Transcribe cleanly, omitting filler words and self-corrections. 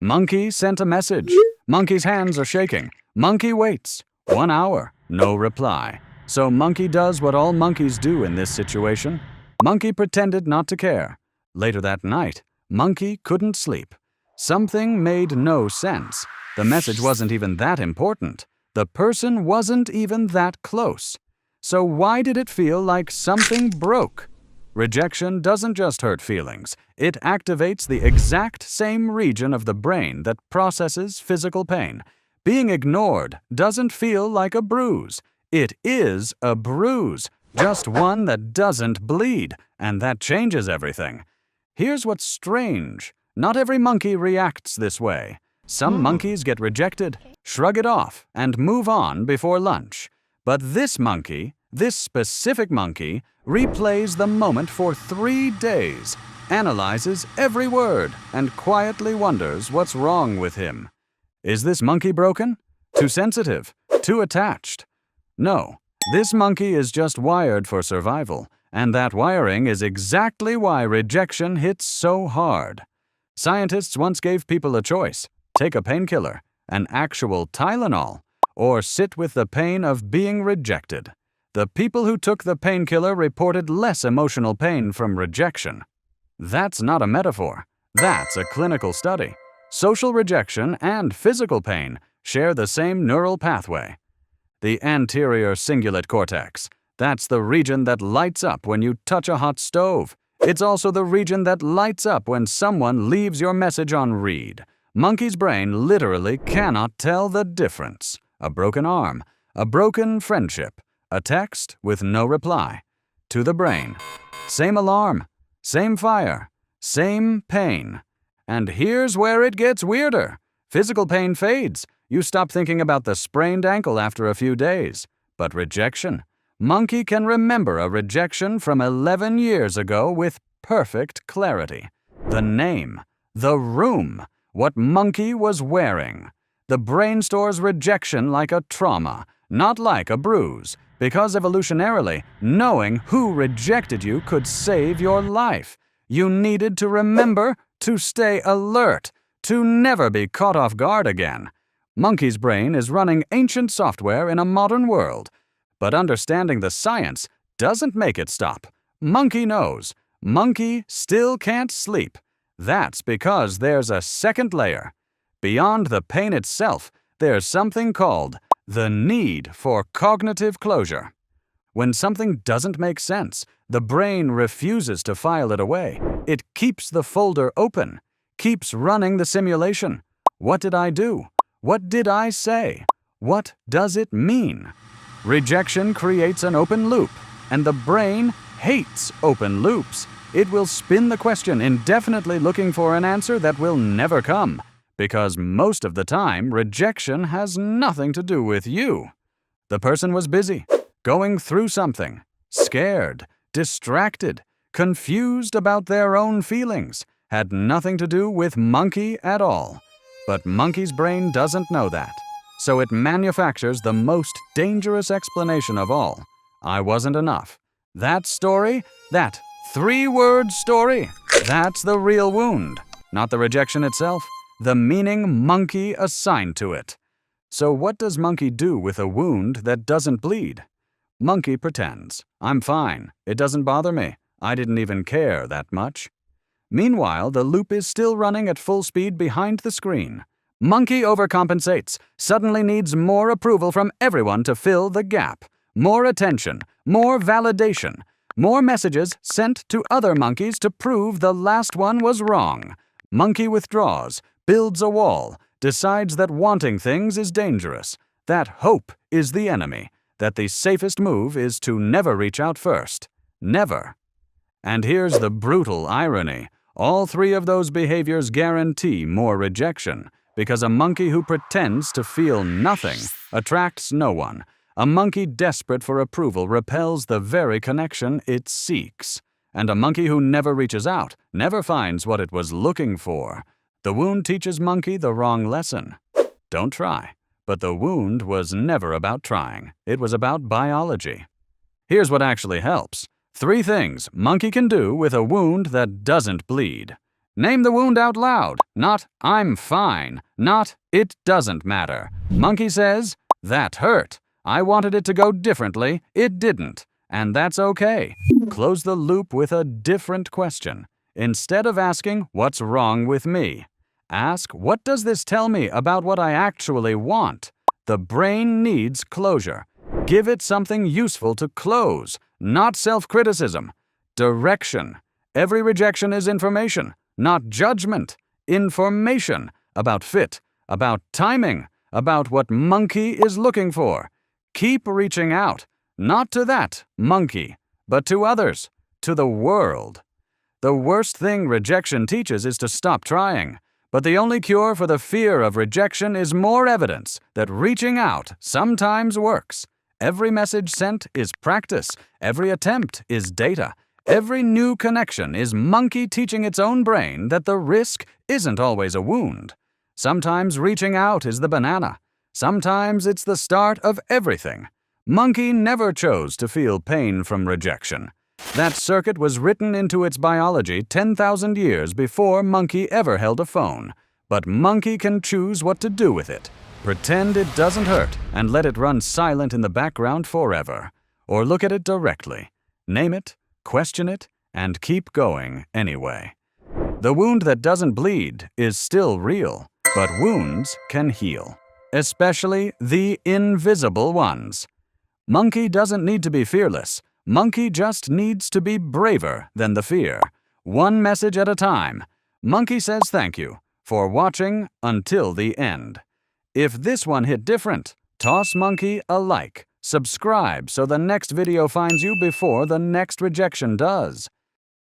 Monkey sent a message. Monkey's hands are shaking. Monkey waits. 1 hour. No reply. So Monkey does what all monkeys do in this situation. Monkey pretended not to care. Later that night, Monkey couldn't sleep. Something made no sense. The message wasn't even that important. The person wasn't even that close. So why did it feel like something broke? Rejection doesn't just hurt feelings. It activates the exact same region of the brain that processes physical pain. Being ignored doesn't feel like a bruise. It is a bruise, just one that doesn't bleed, and that changes everything. Here's what's strange. Not every monkey reacts this way. Some monkeys get rejected, shrug it off, and move on before lunch. But this monkey, this specific monkey, replays the moment for 3 days, analyzes every word, and quietly wonders what's wrong with him. Is this monkey broken? Too sensitive? Too attached? No, this monkey is just wired for survival, and that wiring is exactly why rejection hits so hard. Scientists once gave people a choice: take a painkiller, an actual Tylenol, or sit with the pain of being rejected. The people who took the painkiller reported less emotional pain from rejection. That's not a metaphor. That's a clinical study. Social rejection and physical pain share the same neural pathway. The anterior cingulate cortex. That's the region that lights up when you touch a hot stove. It's also the region that lights up when someone leaves your message on read. Monkey's brain literally cannot tell the difference. A broken arm, a broken friendship, a text with no reply. To the brain. Same alarm, same fire, same pain. And here's where it gets weirder. Physical pain fades. You stop thinking about the sprained ankle after a few days. But rejection? Monkey can remember a rejection from 11 years ago with perfect clarity. The name, the room, what Monkey was wearing. The brain stores rejection like a trauma, not like a bruise, because evolutionarily, knowing who rejected you could save your life. You needed to remember to stay alert, to never be caught off guard again. Monkey's brain is running ancient software in a modern world, but understanding the science doesn't make it stop. Monkey knows. Monkey still can't sleep. That's because there's a second layer. Beyond the pain itself, there's something called the need for cognitive closure. When something doesn't make sense, the brain refuses to file it away. It keeps the folder open, keeps running the simulation. What did I do? What did I say? What does it mean? Rejection creates an open loop, and the brain hates open loops. It will spin the question indefinitely looking for an answer that will never come, because most of the time, rejection has nothing to do with you. The person was busy, going through something, scared, distracted, confused about their own feelings, had nothing to do with Monkey at all. But Monkey's brain doesn't know that, so it manufactures the most dangerous explanation of all. I wasn't enough. That story, that 3-word story, that's the real wound, not the rejection itself. The meaning Monkey assigned to it. So what does Monkey do with a wound that doesn't bleed? Monkey pretends. I'm fine. It doesn't bother me. I didn't even care that much. Meanwhile, the loop is still running at full speed behind the screen. Monkey overcompensates, suddenly needs more approval from everyone to fill the gap. More attention, more validation, more messages sent to other monkeys to prove the last one was wrong. Monkey withdraws, builds a wall, decides that wanting things is dangerous, that hope is the enemy, that the safest move is to never reach out first. Never. And here's the brutal irony. All 3 of those behaviors guarantee more rejection, because a monkey who pretends to feel nothing attracts no one. A monkey desperate for approval repels the very connection it seeks. And a monkey who never reaches out never finds what it was looking for. The wound teaches Monkey the wrong lesson. Don't try. But the wound was never about trying. It was about biology. Here's what actually helps. 3 things Monkey can do with a wound that doesn't bleed. Name the wound out loud, not "I'm fine," not "it doesn't matter." Monkey says, "That hurt. I wanted it to go differently. It didn't. And that's okay." Close the loop with a different question. Instead of asking, "What's wrong with me?" ask, "What does this tell me about what I actually want?" The brain needs closure. Give it something useful to close, not self-criticism. Direction. Every rejection is information, not judgment. Information about fit, about timing, about what monkey is looking for. Keep reaching out, not to that monkey, but to others, to the world. The worst thing rejection teaches is to stop trying. But the only cure for the fear of rejection is more evidence that reaching out sometimes works. Every message sent is practice. Every attempt is data. Every new connection is monkey teaching its own brain that the risk isn't always a wound. Sometimes reaching out is the banana. Sometimes it's the start of everything. Monkey never chose to feel pain from rejection. That circuit was written into its biology 10,000 years before monkey ever held a phone. But monkey can choose what to do with it. Pretend it doesn't hurt and let it run silent in the background forever. Or look at it directly. Name it, question it, and keep going anyway. The wound that doesn't bleed is still real, but wounds can heal. Especially the invisible ones. Monkey doesn't need to be fearless. Monkey just needs to be braver than the fear. One message at a time. Monkey says thank you for watching until the end. If this one hit different, toss Monkey a like. Subscribe so the next video finds you before the next rejection does.